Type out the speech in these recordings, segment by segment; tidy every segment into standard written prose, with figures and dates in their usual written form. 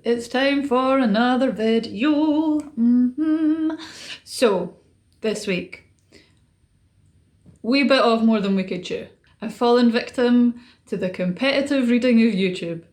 it's time for another video. So, this week, we bit off more than we could chew. I've fallen victim to the competitive reading of YouTube.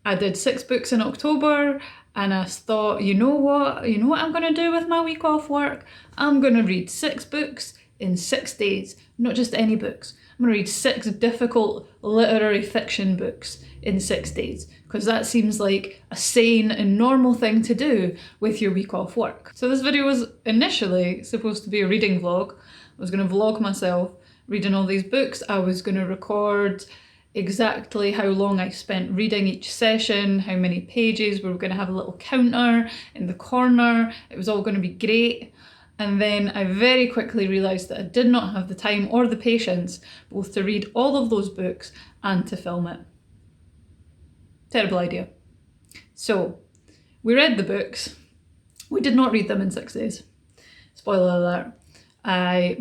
I did 6 books in October and I thought, you know what I'm gonna do with my week off work? I'm gonna read 6 books in 6 days, not just any books. I'm gonna read 6 difficult literary fiction books in 6 days, because that seems like a sane and normal thing to do with your week off work. So this video was initially supposed to be a reading vlog. I was gonna vlog myself reading all these books. I was gonna record exactly how long I spent reading each session, how many pages. We were going to have a little counter in the corner. It was all going to be great. And then I very quickly realised that I did not have the time or the patience both to read all of those books and to film it. Terrible idea. So we read the books. We did not read them in 6 days. Spoiler alert. I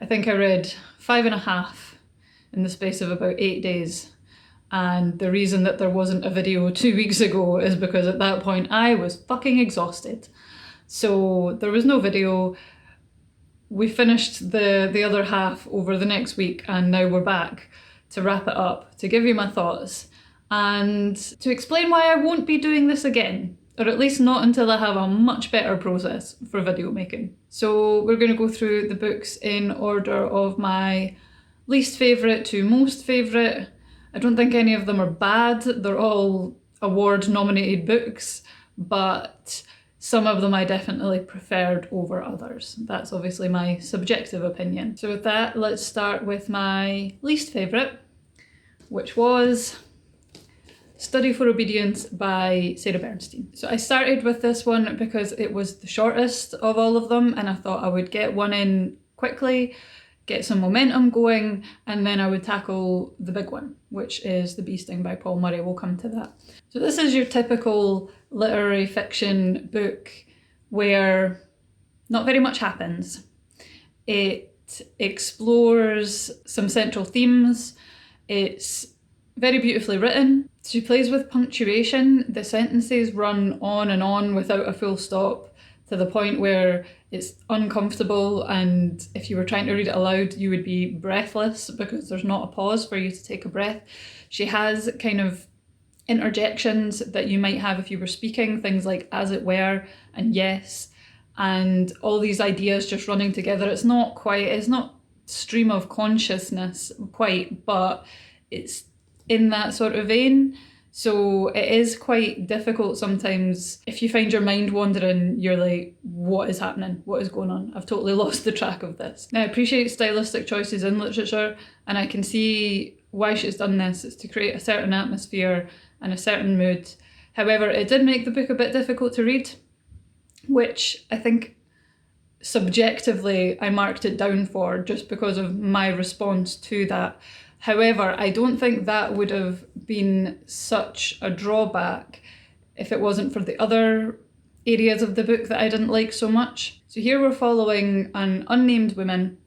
think I read 5.5 in the space of about 8 days. And the reason that there wasn't a video 2 weeks ago is because at that point I was fucking exhausted. So there was no video. We finished the other half over the next week and now we're back to wrap it up, to give you my thoughts and to explain why I won't be doing this again, or at least not until I have a much better process for video making. So we're going to go through the books in order of my least favourite to most favourite. I don't think any of them are bad. They're all award nominated books, but some of them I definitely preferred over others. That's obviously my subjective opinion. So with that, let's start with my least favourite, which was Study for Obedience by Sarah Bernstein. So I started with this one because it was the shortest of all of them and I thought I would get one in quickly, get some momentum going, and then I would tackle the big one, which is The Bee Sting by Paul Murray. We'll come to that. So this is your typical literary fiction book where not very much happens. It explores some central themes. It's very beautifully written. She plays with punctuation. The sentences run on and on without a full stop, to the point where it's uncomfortable, and if you were trying to read it aloud you would be breathless because there's not a pause for you to take a breath. She has kind of interjections that you might have if you were speaking, things like as it were and yes, and all these ideas just running together. It's not stream of consciousness quite, but it's in that sort of vein. So it is quite difficult sometimes. If you find your mind wandering, you're like, what is happening? What is going on? I've totally lost the track of this. Now I appreciate stylistic choices in literature and I can see why she's done this. It's to create a certain atmosphere and a certain mood. However, it did make the book a bit difficult to read, which I think subjectively I marked it down for just because of my response to that. However, I don't think that would have been such a drawback if it wasn't for the other areas of the book that I didn't like so much. So here we're following an unnamed woman.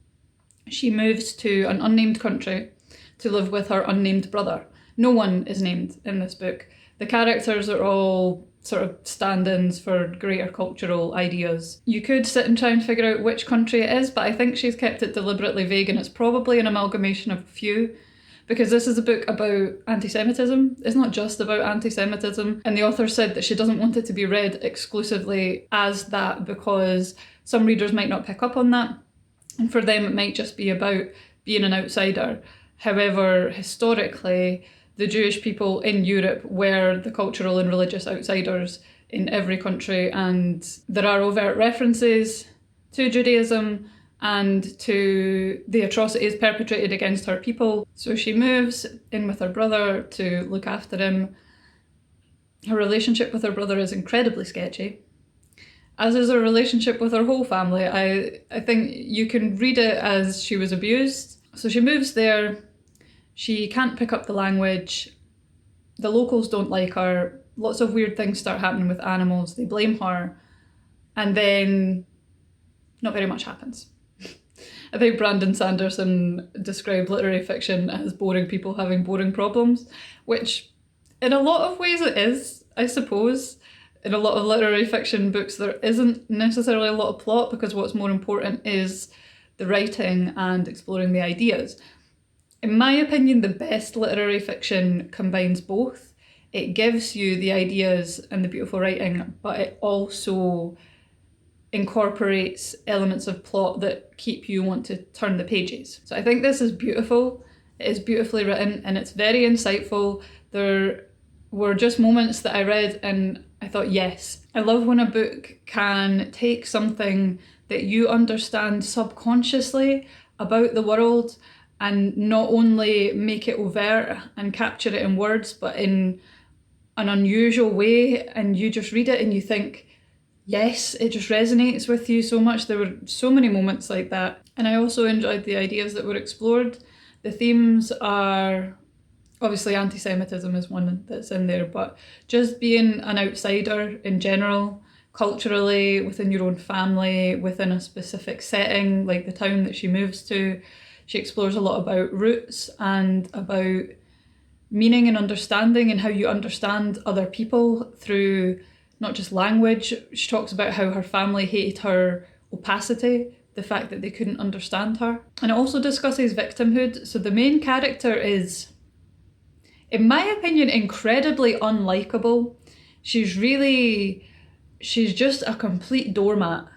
She moves to an unnamed country to live with her unnamed brother. No one is named in this book. The characters are all sort of stand-ins for greater cultural ideas. You could sit and try and figure out which country it is, but I think she's kept it deliberately vague and it's probably an amalgamation of a few, because this is a book about anti-Semitism. It's not just about anti-Semitism, and the author said that she doesn't want it to be read exclusively as that because some readers might not pick up on that, and for them it might just be about being an outsider. However, historically, the Jewish people in Europe were the cultural and religious outsiders in every country, and there are overt references to Judaism and to the atrocities perpetrated against her people. So she moves in with her brother to look after him. Her relationship with her brother is incredibly sketchy, as is her relationship with her whole family. I think you can read it as she was abused. So she moves there. She can't pick up the language. The locals don't like her. Lots of weird things start happening with animals. They blame her. And then not very much happens. I think Brandon Sanderson described literary fiction as boring people having boring problems, which In a lot of ways it is, I suppose. In a lot of literary fiction books there isn't necessarily a lot of plot because what's more important is the writing and exploring the ideas. In my opinion, the best literary fiction combines both. It gives you the ideas and the beautiful writing, but it also incorporates elements of plot that keep you want to turn the pages. So I think this is beautiful. It is beautifully written and it's very insightful. There were just moments that I read and I thought, yes. I love when a book can take something that you understand subconsciously about the world and not only make it overt and capture it in words, but in an unusual way, and you just read it and you think, yes, it just resonates with you so much. There were so many moments like that. And I also enjoyed the ideas that were explored. The themes are, obviously anti-Semitism is one that's in there, but just being an outsider in general, culturally, within your own family, within a specific setting, like the town that she moves to. She explores a lot about roots and about meaning and understanding and how you understand other people through not just language. She talks about how her family hated her opacity, the fact that they couldn't understand her. And it also discusses victimhood. So the main character is, in my opinion, incredibly unlikable. She's just a complete doormat.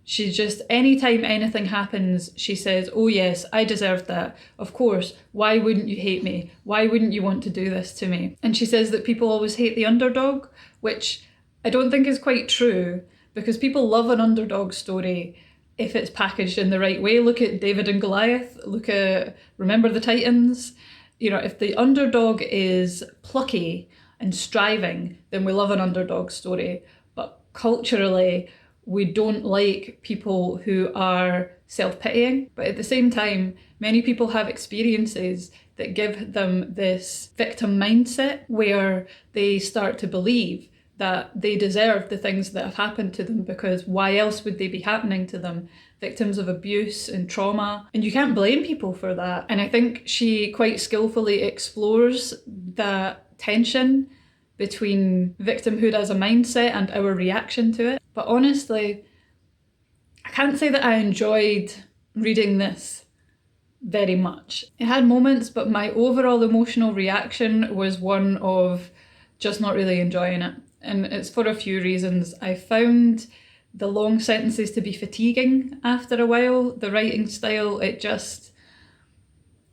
She's just, anytime anything happens, she says, oh yes, I deserved that. Of course, why wouldn't you hate me? Why wouldn't you want to do this to me? And she says that people always hate the underdog, which I don't think is quite true, because people love an underdog story if it's packaged in the right way. Look at David and Goliath, look at Remember the Titans. You know, if the underdog is plucky and striving, then we love an underdog story. But culturally, we don't like people who are self-pitying. But at the same time, many people have experiences that give them this victim mindset where they start to believe that they deserve the things that have happened to them, because why else would they be happening to them? Victims of abuse and trauma. And you can't blame people for that. And I think she quite skillfully explores that tension between victimhood as a mindset and our reaction to it. But honestly, I can't say that I enjoyed reading this very much. It had moments, but my overall emotional reaction was one of just not really enjoying it. And it's for a few reasons. I found the long sentences to be fatiguing after a while. The writing style, it just,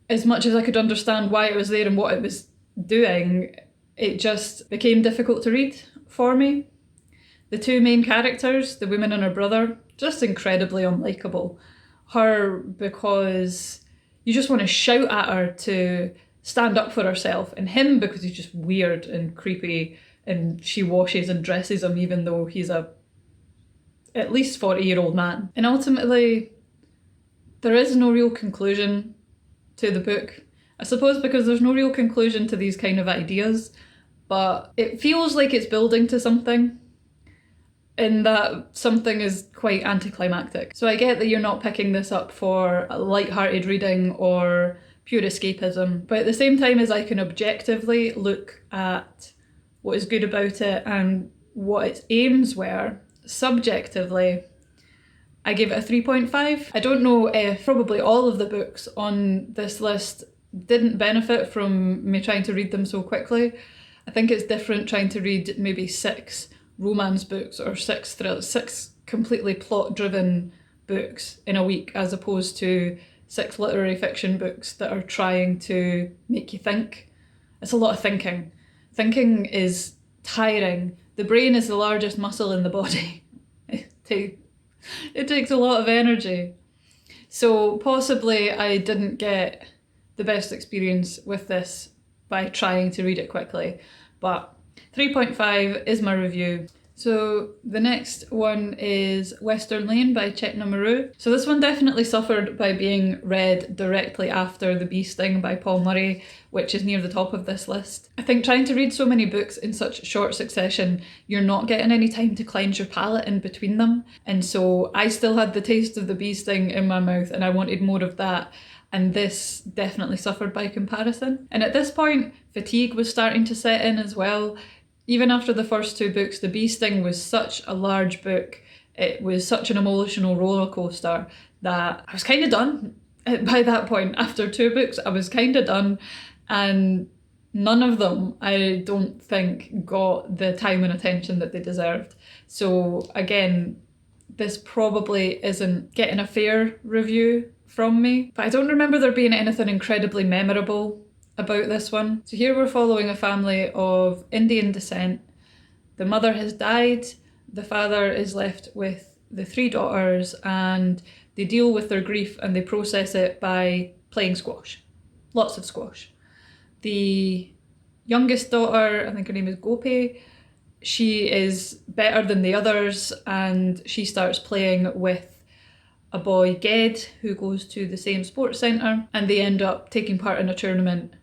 as much as I could understand why it was there and what it was doing, it just became difficult to read for me. The two main characters, the woman and her brother, just incredibly unlikable. Her because you just want to shout at her to stand up for herself, and him because he's just weird and creepy, and she washes and dresses him even though he's a at least 40-year-old man. And ultimately, there is no real conclusion to the book. I suppose because there's no real conclusion to these kind of ideas, but it feels like it's building to something, and that something is quite anticlimactic. So I get that you're not picking this up for a light-hearted reading or pure escapism, but at the same time as I can objectively look at what is good about it and what its aims were, subjectively, I gave it a 3.5. I don't know if probably all of the books on this list didn't benefit from me trying to read them so quickly. I think it's different trying to read maybe 6 romance books or 6 completely plot-driven books in a week, as opposed to 6 literary fiction books that are trying to make you think. It's a lot of thinking. Thinking is tiring. The brain is the largest muscle in the body. It takes a lot of energy. So possibly I didn't get the best experience with this by trying to read it quickly, but 3.5 is my review. So the next one is Western Lane by Chetna Maru. So this one definitely suffered by being read directly after The Bee Sting by Paul Murray, which is near the top of this list. I think trying to read so many books in such short succession, you're not getting any time to cleanse your palate in between them. And so I still had the taste of The Bee Sting in my mouth and I wanted more of that. and this definitely suffered by comparison. And at this point, fatigue was starting to set in as well. Even after the first 2 books, The Bee Sting was such a large book, it was such an emotional roller coaster that I was kind of done by that point. After 2 books, I was kind of done, and none of them, I don't think, got the time and attention that they deserved. So again, this probably isn't getting a fair review from me, but I don't remember there being anything incredibly memorable about this one. So here we're following a family of Indian descent. The mother has died, the father is left with the 3 daughters, and they deal with their grief and they process it by playing squash. Lots of squash. The youngest daughter, I think her name is Gopi, she is better than the others, and she starts playing with a boy, Ged, who goes to the same sports centre, and they end up taking part in a tournament,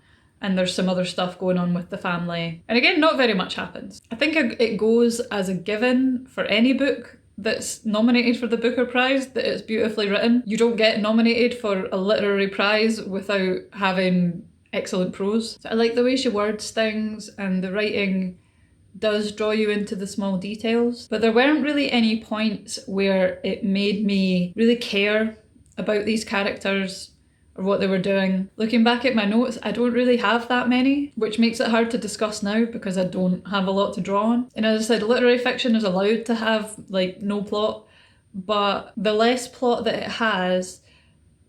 and there's some other stuff going on with the family. And again, not very much happens. I think it goes as a given for any book that's nominated for the Booker Prize that it's beautifully written. You don't get nominated for a literary prize without having excellent prose. So I like the way she words things, and the writing does draw you into the small details, but there weren't really any points where it made me really care about these characters or what they were doing. Looking back at my notes, I don't really have that many, which makes it hard to discuss now because I don't have a lot to draw on. And as I said, literary fiction is allowed to have like no plot, but the less plot that it has,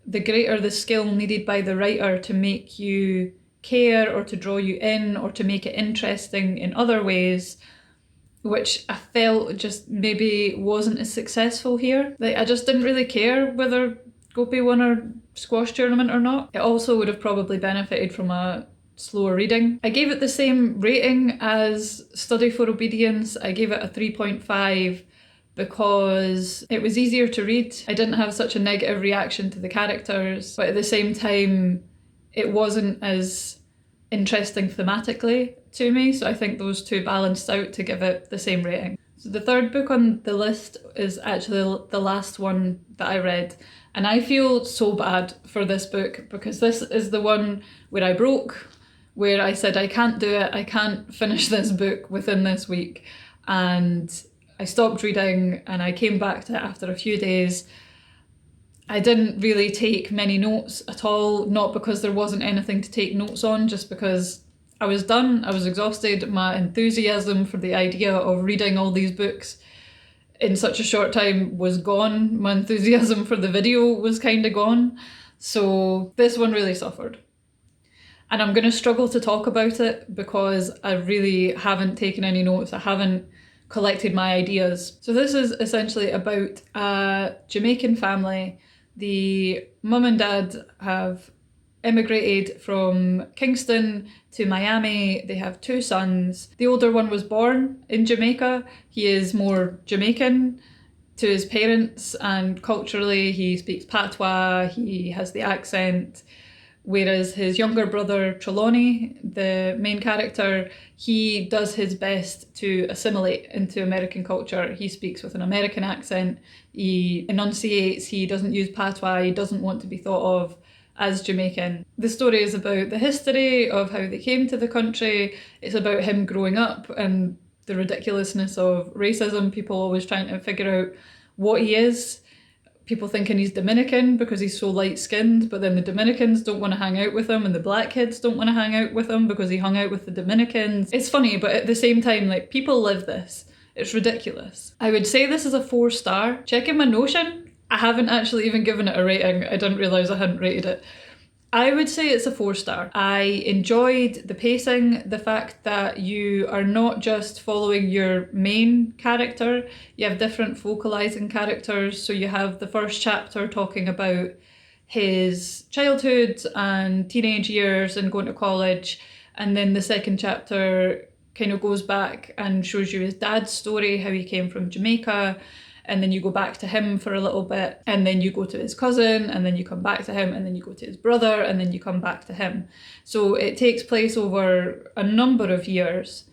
the greater the skill needed by the writer to make you care or to draw you in or to make it interesting in other ways, which I felt just maybe wasn't as successful here. Like, I just didn't really care whether Gopi won her squash tournament or not. It also would have probably benefited from a slower reading. I gave it the same rating as Study for Obedience. I gave it a 3.5 because it was easier to read. I didn't have such a negative reaction to the characters, but at the same time, it wasn't as interesting thematically to me, so I think those 2 balanced out to give it the same rating. So the 3rd book on the list is actually the last one that I read, and I feel so bad for this book because this is the one where I broke, where I said I can't do it, I can't finish this book within this week, and I stopped reading and I came back to it after a few days. I didn't really take many notes at all, not because there wasn't anything to take notes on, just because I was done, I was exhausted, my enthusiasm for the idea of reading all these books in such a short time was gone, my enthusiasm for the video was kind of gone, so this one really suffered. And I'm going to struggle to talk about it because I really haven't taken any notes, I haven't collected my ideas. So this is essentially about a Jamaican family. The mum and dad have immigrated from Kingston to Miami. They have 2 sons. The older one was born in Jamaica. He is more Jamaican to his parents, and culturally he speaks patois, he has the accent. Whereas his younger brother, Trelawney, the main character, he does his best to assimilate into American culture. He speaks with an American accent, he enunciates, he doesn't use patois, he doesn't want to be thought of as Jamaican. The story is about the history of how they came to the country. It's about him growing up and the ridiculousness of racism, people always trying to figure out what he is. People thinking he's Dominican because he's so light-skinned, but then the Dominicans don't want to hang out with him and the black kids don't want to hang out with him because he hung out with the Dominicans. It's funny, but at the same time, like, people live this. It's ridiculous. I would say this is a 4-star. Checking my Notion, I haven't actually even given it a rating. I didn't realise I hadn't rated it. I would say it's a 4-star. I enjoyed the pacing, the fact that you are not just following your main character, you have different focalising characters. So you have the first chapter talking about his childhood and teenage years and going to college, and then the second chapter kind of goes back and shows you his dad's story, how he came from Jamaica, and then you go back to him for a little bit, and then you go to his cousin, and then you come back to him, and then you go to his brother, and then you come back to him. So it takes place over a number of years,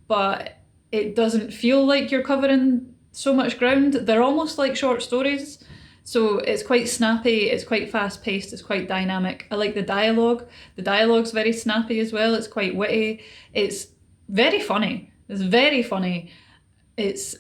but it doesn't feel like you're covering so much ground. They're almost like short stories. So it's quite snappy, it's quite fast paced, it's quite dynamic. I like the dialogue. The dialogue's very snappy as well, it's quite witty. It's very funny. It's very funny. It's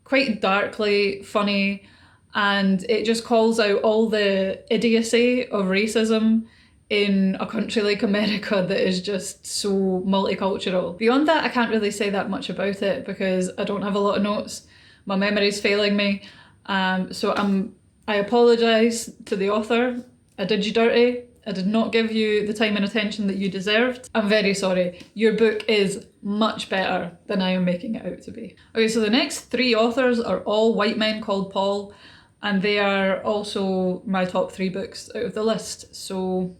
quite darkly funny, and it just calls out all the idiocy of racism in a country like America that is just so multicultural. Beyond that, I can't really say that much about it because I don't have a lot of notes. My memory's failing me. I apologise to the author. I did you dirty. I did not give you the time and attention that you deserved. I'm very sorry. Your book is much better than I am making it out to be. Okay, so the next 3 authors are all white men called Paul, and they are also my top 3 books out of the list. So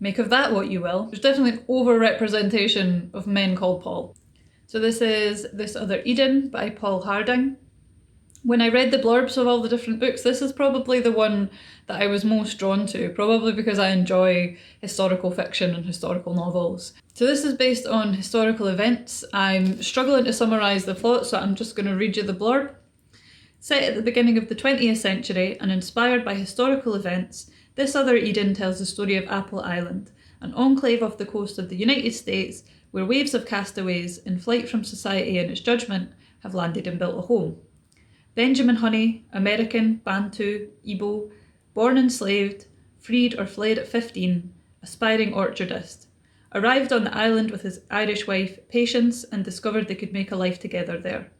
make of that what you will. There's definitely an over-representation of men called Paul. So this is This Other Eden by Paul Harding. When I read the blurbs of all the different books, this is probably the one that I was most drawn to, probably because I enjoy historical fiction and historical novels. So this is based on historical events. I'm struggling to summarise the plot, so I'm just going to read you the blurb. Set at the beginning of the 20th century and inspired by historical events, This Other Eden tells the story of Apple Island, an enclave off the coast of the United States where waves of castaways, in flight from society and its judgment, have landed and built a home. Benjamin Honey, American, Bantu, Igbo, born enslaved, freed or fled at 15, aspiring orchardist, arrived on the island with his Irish wife, Patience, and discovered they could make a life together there.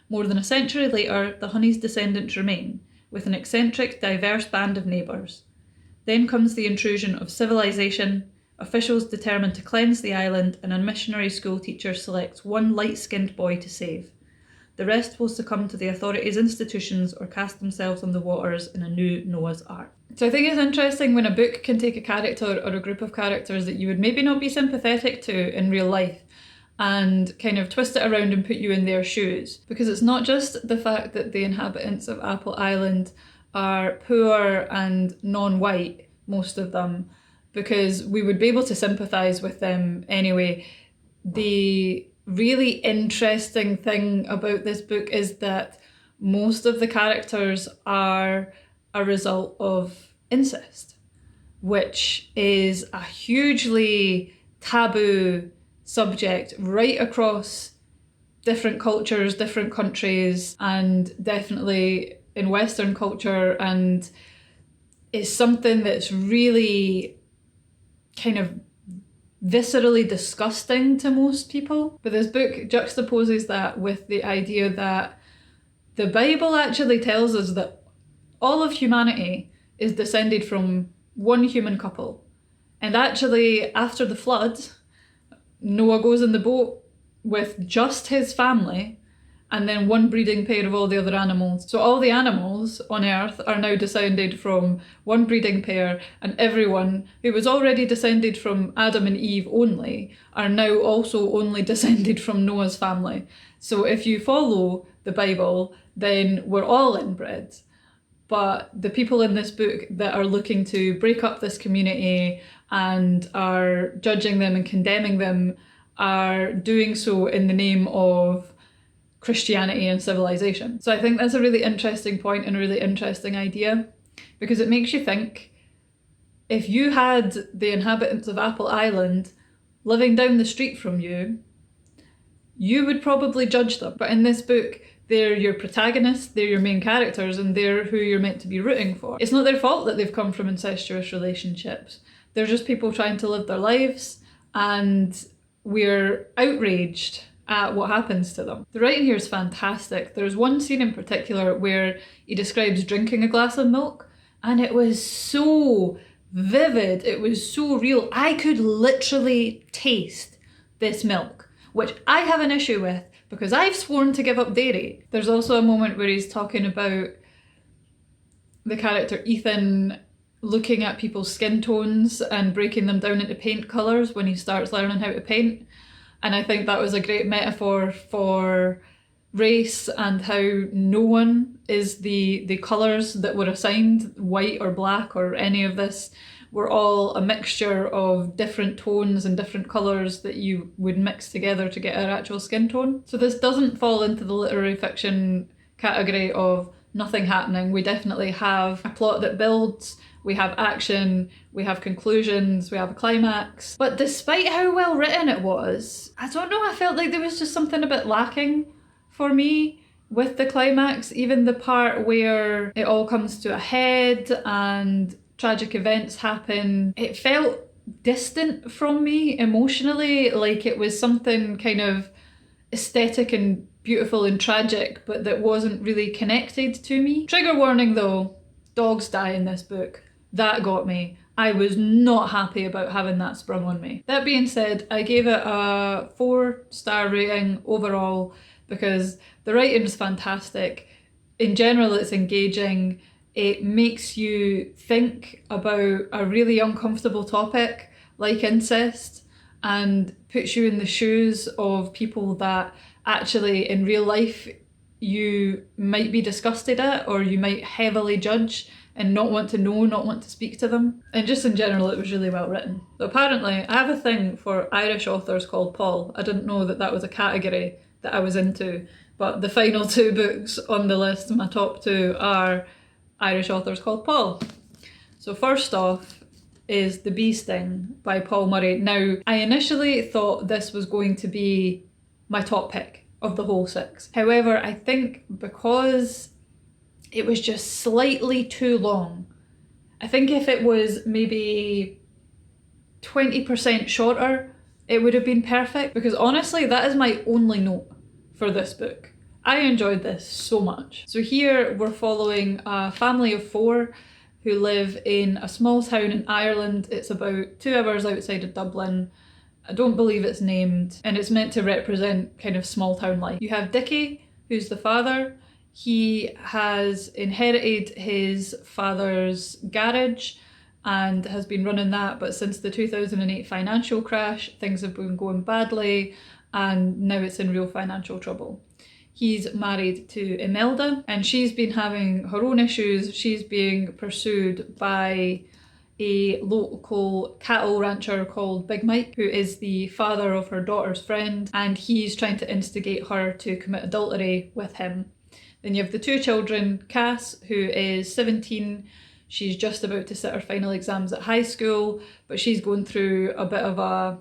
More than a century later, the Honey's descendants remain, with an eccentric, diverse band of neighbours. Then comes the intrusion of civilization, officials determined to cleanse the island, and a missionary school teacher selects one light-skinned boy to save. The rest will succumb to the authorities' institutions or cast themselves on the waters in a new Noah's Ark. So I think it's interesting when a book can take a character or a group of characters that you would maybe not be sympathetic to in real life and kind of twist it around and put you in their shoes. Because it's not just the fact that the inhabitants of Apple Island are poor and non-white, most of them, because we would be able to sympathise with them anyway. The really interesting thing about this book is that most of the characters are a result of incest, which is a hugely taboo subject right across different cultures, different countries, and definitely in Western culture, and is something that's really kind of viscerally disgusting to most people. But this book juxtaposes that with the idea that the Bible actually tells us that all of humanity is descended from one human couple. And actually, after the flood, Noah goes in the boat with just his family and then one breeding pair of all the other animals. So all the animals on Earth are now descended from one breeding pair, and everyone who was already descended from Adam and Eve only are now also only descended from Noah's family. So if you follow the Bible, then we're all inbred. But the people in this book that are looking to break up this community and are judging them and condemning them are doing so in the name of Christianity and civilization. So I think that's a really interesting point and a really interesting idea, because it makes you think, if you had the inhabitants of Apple Island living down the street from you, you would probably judge them. But in this book, they're your protagonists, they're your main characters, and they're who you're meant to be rooting for. It's not their fault that they've come from incestuous relationships. They're just people trying to live their lives, and we're outraged at what happens to them. The writing here is fantastic. There's one scene in particular where he describes drinking a glass of milk, and it was so vivid, it was so real. I could literally taste this milk, which I have an issue with because I've sworn to give up dairy. There's also a moment where he's talking about the character Ethan looking at people's skin tones and breaking them down into paint colours when he starts learning how to paint. And I think that was a great metaphor for race and how no one is the colours that were assigned, white or black or any of this. We're all a mixture of different tones and different colours that you would mix together to get our actual skin tone. So this doesn't fall into the literary fiction category of nothing happening. We definitely have a plot that builds, we have action, we have conclusions, we have a climax. But despite how well written it was, I don't know, I felt like there was just something a bit lacking for me with the climax. Even the part where it all comes to a head and tragic events happen, it felt distant from me emotionally, like it was something kind of aesthetic and beautiful and tragic, but that wasn't really connected to me. Trigger warning though, dogs die in this book. That got me. I was not happy about having that sprung on me. That being said, I gave it a 4-star rating overall because the writing's fantastic. In general, it's engaging. It makes you think about a really uncomfortable topic like incest and puts you in the shoes of people that actually in real life you might be disgusted at, or you might heavily judge and not want to know, not want to speak to them. And just in general, it was really well written. So apparently, I have a thing for Irish authors called Paul. I didn't know that that was a category that I was into, but the final 2 books on the list, my top 2, are Irish authors called Paul. So first off is The Bee Sting by Paul Murray. Now, I initially thought this was going to be my top pick of the whole 6. However, I think because it was just slightly too long, I think if it was maybe 20% shorter, it would have been perfect, because honestly, that is my only note for this book. I enjoyed this so much. So here we're following a family of 4 who live in a small town in Ireland. It's about 2 hours outside of Dublin. I don't believe it's named, and it's meant to represent kind of small town life. You have Dickie, who's the father. He has inherited his father's garage and has been running that, but since the 2008 financial crash, things have been going badly and now it's in real financial trouble. He's married to Imelda and she's been having her own issues. She's being pursued by a local cattle rancher called Big Mike, who is the father of her daughter's friend, and he's trying to instigate her to commit adultery with him. Then you have the 2 children, Cass, who is 17. She's just about to sit her final exams at high school, but she's going through a bit of a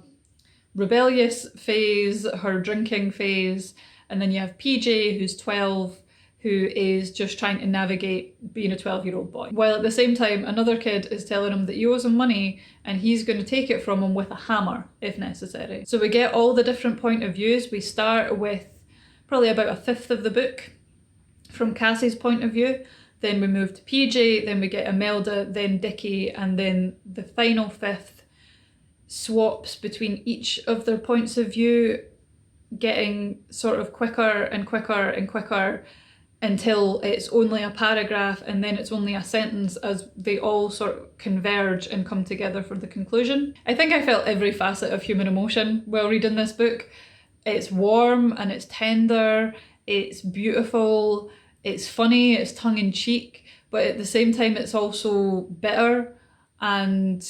rebellious phase, her drinking phase. And then you have PJ, who's 12, who is just trying to navigate being a 12-year-old boy. While at the same time, another kid is telling him that he owes him money and he's going to take it from him with a hammer, if necessary. So we get all the different point of views. We start with probably about a fifth of the book from Cassie's point of view. Then we move to PJ, then we get Imelda, then Dickie, and then the final fifth swaps between each of their points of view, getting sort of quicker and quicker and quicker until it's only a paragraph and then it's only a sentence as they all sort of converge and come together for the conclusion. I think I felt every facet of human emotion while reading this book. It's warm and it's tender, it's beautiful, it's funny, it's tongue-in-cheek, but at the same time it's also bitter and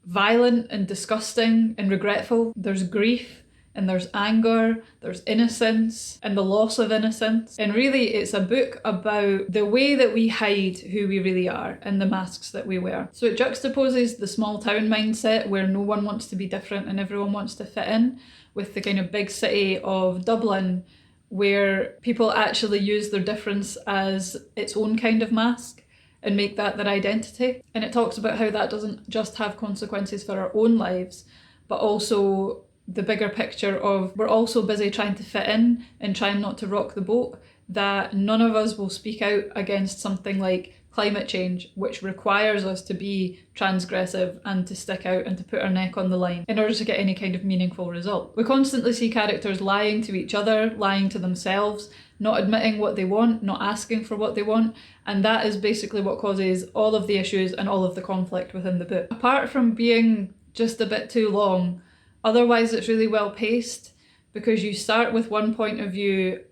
violent and disgusting and regretful. There's grief and there's anger, there's innocence and the loss of innocence. And really it's a book about the way that we hide who we really are and the masks that we wear. So it juxtaposes the small town mindset where no one wants to be different and everyone wants to fit in, with the kind of big city of Dublin where people actually use their difference as its own kind of mask and make that their identity. And it talks about how that doesn't just have consequences for our own lives, but also the bigger picture of we're also busy trying to fit in and trying not to rock the boat, that none of us will speak out against something like climate change, which requires us to be transgressive and to stick out and to put our neck on the line in order to get any kind of meaningful result. We constantly see characters lying to each other, lying to themselves, not admitting what they want, not asking for what they want, and that is basically what causes all of the issues and all of the conflict within the book. Apart from being just a bit too long, otherwise it's really well paced, because you start with one point of view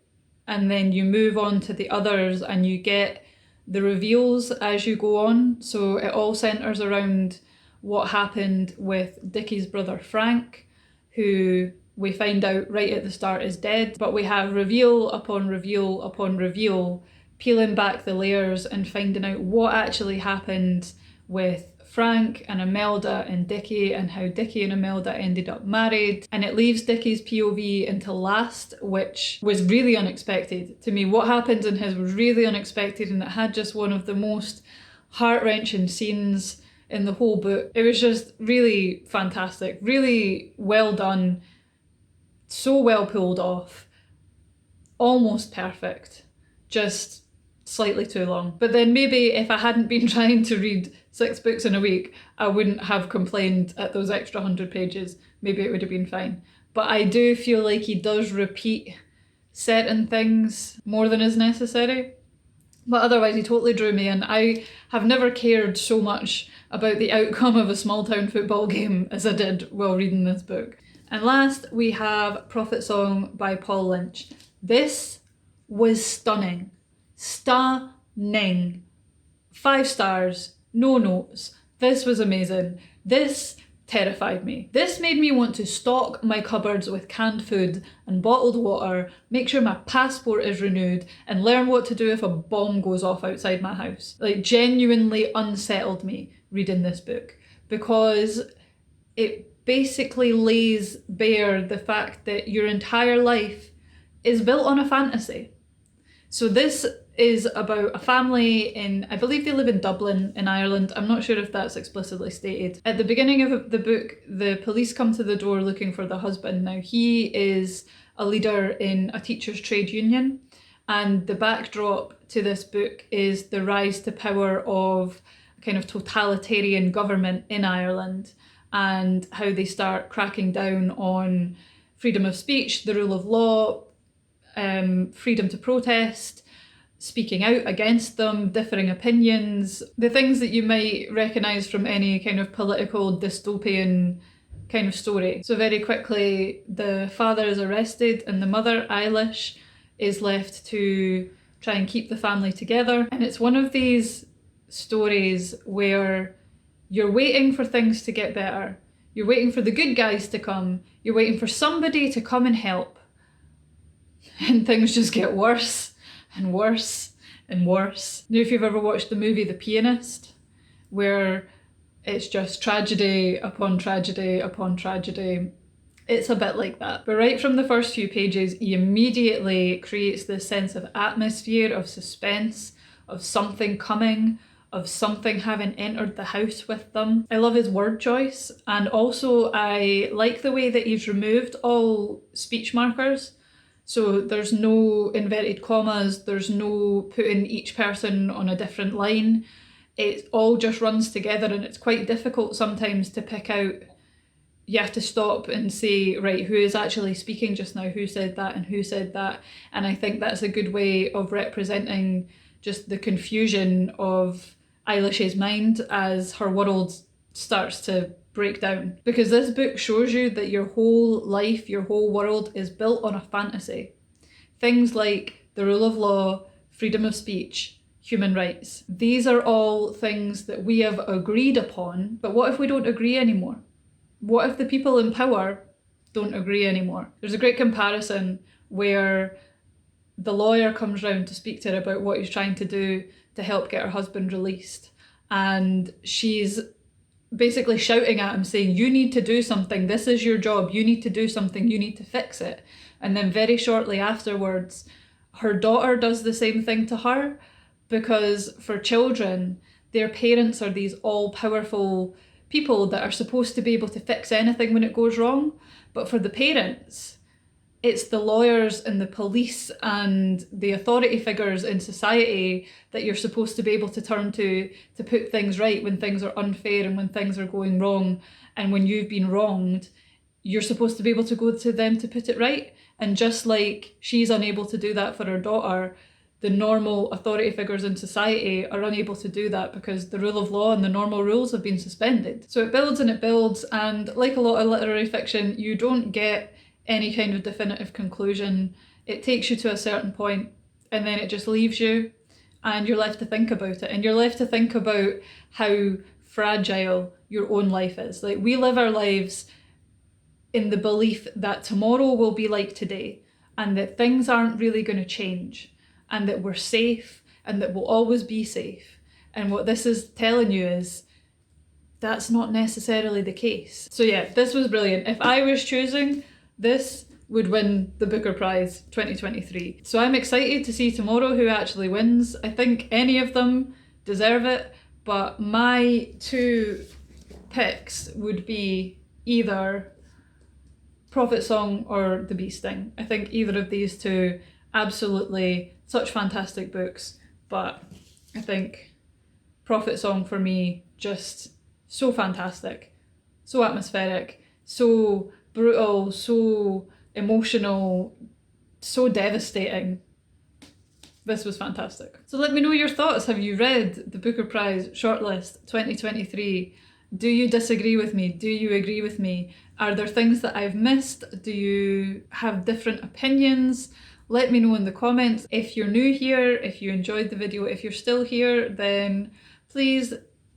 and then you move on to the others and you get the reveals as you go on. So it all centres around what happened with Dickie's brother Frank, who we find out right at the start is dead, but we have reveal upon reveal upon reveal peeling back the layers and finding out what actually happened with Frank and Imelda and Dickie, and how Dickie and Imelda ended up married. And it leaves Dickie's POV until last, which was really unexpected to me. What happened in his was really unexpected, and it had just one of the most heart-wrenching scenes in the whole book. It was just really fantastic, really well done, so well pulled off, almost perfect, just slightly too long. But then maybe if I hadn't been trying to read 6 books in a week, I wouldn't have complained at those extra 100 pages. Maybe it would have been fine. But I do feel like he does repeat certain things more than is necessary. But otherwise, he totally drew me in. I have never cared so much about the outcome of a small town football game as I did while reading this book. And last, we have Prophet Song by Paul Lynch. This was stunning. Stunning. 5 stars, no notes. This was amazing. This terrified me. This made me want to stock my cupboards with canned food and bottled water, make sure my passport is renewed, and learn what to do if a bomb goes off outside my house. Like, genuinely unsettled me reading this book, because it basically lays bare the fact that your entire life is built on a fantasy. So this is about a family in, I believe they live in Dublin in Ireland. I'm not sure if that's explicitly stated. At the beginning of the book, the police come to the door looking for the husband. Now, he is a leader in a teachers' trade union, and the backdrop to this book is the rise to power of a kind of totalitarian government in Ireland, and how they start cracking down on freedom of speech, the rule of law, freedom to protest, speaking out against them, differing opinions, the things that you might recognise from any kind of political dystopian kind of story. So very quickly, the father is arrested and the mother, Eilish, is left to try and keep the family together. And it's one of these stories where you're waiting for things to get better. You're waiting for the good guys to come. You're waiting for somebody to come and help. And things just get worse and worse and worse. Now, if you've ever watched the movie The Pianist, where it's just tragedy upon tragedy upon tragedy, it's a bit like that. But right from the first few pages, he immediately creates this sense of atmosphere, of suspense, of something coming, of something having entered the house with them. I love his word choice, and also I like the way that he's removed all speech markers. So there's no inverted commas, there's no putting each person on a different line. It all just runs together, and it's quite difficult sometimes to pick out. You have to stop and say, right, who is actually speaking just now? Who said that and who said that? And I think that's a good way of representing just the confusion of Eilish's mind as her world starts to break down. Because this book shows you that your whole life, your whole world is built on a fantasy. Things like the rule of law, freedom of speech, human rights. These are all things that we have agreed upon, but what if we don't agree anymore? What if the people in power don't agree anymore? There's a great comparison where the lawyer comes round to speak to her about what he's trying to do to help get her husband released. And she's basically shouting at him saying, you need to do something, this is your job, you need to do something, you need to fix it. And then very shortly afterwards, her daughter does the same thing to her, because for children, their parents are these all-powerful people that are supposed to be able to fix anything when it goes wrong. But for the parents, it's the lawyers and the police and the authority figures in society that you're supposed to be able to turn to put things right when things are unfair and when things are going wrong. And when you've been wronged, you're supposed to be able to go to them to put it right. And just like she's unable to do that for her daughter, the normal authority figures in society are unable to do that because the rule of law and the normal rules have been suspended. So it builds and it builds, and like a lot of literary fiction, you don't get any kind of definitive conclusion. It takes you to a certain point and then it just leaves you, and you're left to think about it, and you're left to think about how fragile your own life is. Like, we live our lives in the belief that tomorrow will be like today, and that things aren't really going to change, and that we're safe, and that will always be safe. And what this is telling you is that's not necessarily the case. So yeah, this was brilliant. If I was choosing, this would win the Booker Prize 2023. So I'm excited to see tomorrow who actually wins. I think any of them deserve it, but my two picks would be either Prophet Song or The Bee Sting. I think either of these two, absolutely such fantastic books, but I think Prophet Song for me, just so fantastic, so atmospheric, so brutal, so emotional, so devastating. This was fantastic. So let me know your thoughts. Have you read the Booker Prize Shortlist 2023? Do you disagree with me? Do you agree with me? Are there things that I've missed? Do you have different opinions? Let me know in the comments. If you're new here, if you enjoyed the video, if you're still here, then please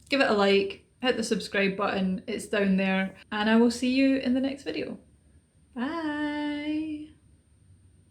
give it a like, hit the subscribe button, it's down there, and I will see you in the next video. Bye!